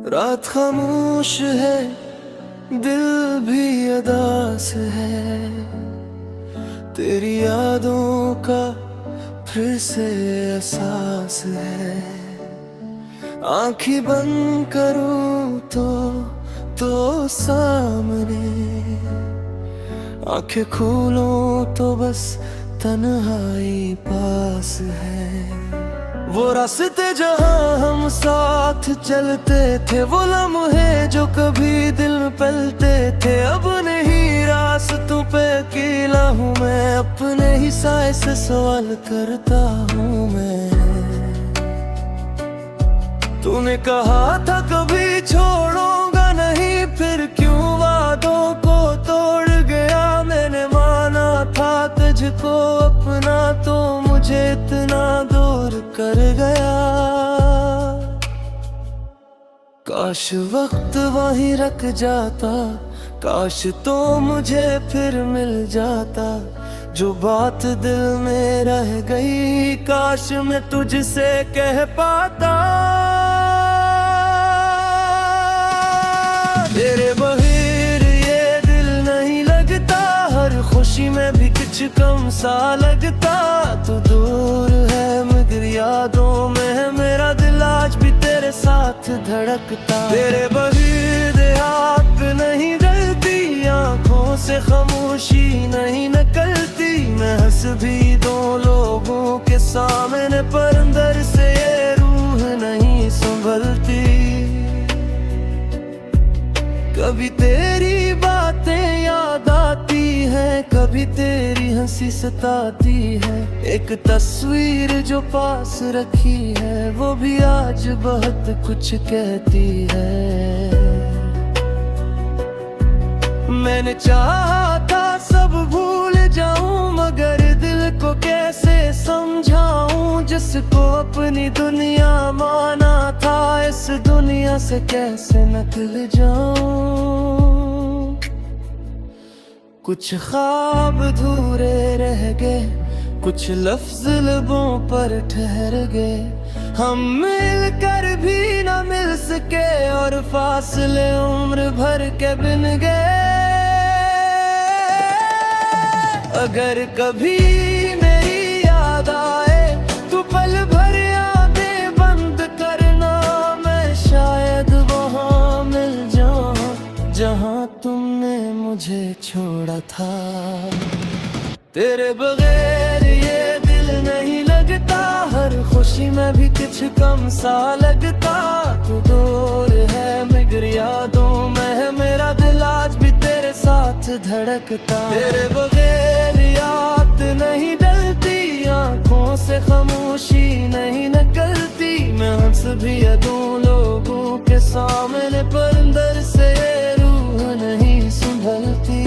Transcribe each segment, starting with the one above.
रात खामोश है, दिल भी अदास है। तेरी यादों का फिर से एहसास है। आँखें बंद करूं तो सामने, आँखें खोलूं तो बस तन्हाई पास है। वो रास्ते जहाँ हम साथ चलते थे, वो लम्हे जो कभी दिल में पलते थे, अब नहीं रास्तों पे अकेला हूँ मैं। अपने ही साए से सवाल करता हूँ मैं। तूने कहा था कभी छोड़ूंगा नहीं, फिर क्यों वादों को तोड़ गया। मैंने माना था तुझको अपना, तो मुझे इतना दूर कर गया। काश वक्त वहीं रख जाता, काश तो मुझे फिर मिल जाता। जो बात दिल में रह गई, काश मैं तुझसे कह पाता। तेरे बगैर ये दिल नहीं लगता, हर खुशी में भी कुछ कम सा लगता। तू दूर है मगर यादों में है मेरा दिल, आज भी तेरे साथ धड़कता। तेरे बगैर देहात नहीं डरती, आँखों से खामोशी नहीं निकलती। मैं हंस भी दो लोगों के सामने, पर अंदर से ये रूह नहीं संभलती। कभी तेरी बातें याद आती हैं, कभी तेरी हंसी सताती है। एक तस्वीर जो पास रखी है, वो भी आज बहुत कुछ कहती है। मैंने चाहा था सब भूल जाऊं, मगर दिल को कैसे समझाऊं। जिसको अपनी दुनिया माना था, इस दुनिया से कैसे निकल जाऊं। कुछ ख्वाब अधूरे रह गए, कुछ लफ्ज लबों पर ठहर गए। हम मिलकर भी न मिल सके, और फासले उम्र भर के बिन गए। अगर कभी मेरी याद आए, तो पल भर आंखें बंद करना। मैं शायद वहाँ मिल जाऊं जहाँ तुमने मुझे छोड़ा था। तेरे बगैर ये दिल नहीं लगता, हर खुशी में भी कुछ कम सा लगता। तू दूर है मगर यादों में है मेरा दिल, आज भी तेरे साथ धड़कता। तेरे बगैर याद नहीं डलती, आँखों से खामोशी नहीं निकलती। मैं हंस भी दूं लोगों के सामने, पर अंदर से ये रूह नहीं संभलती।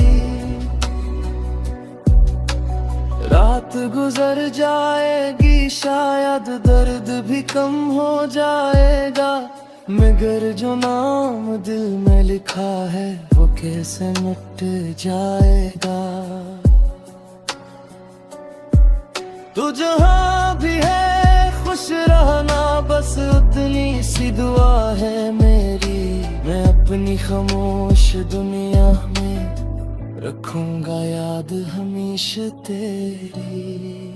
रात गुजर जाएगी, शायद दर्द भी कम हो जाएगा, मगर जो नाम दिल में लिखा है, वो कैसे मिट जाएगा। तू जहाँ भी है खुश रहना, बस उतनी सी दुआ है मेरी। मैं अपनी खामोश दुनिया में रखूंगा याद हमेशा तेरी।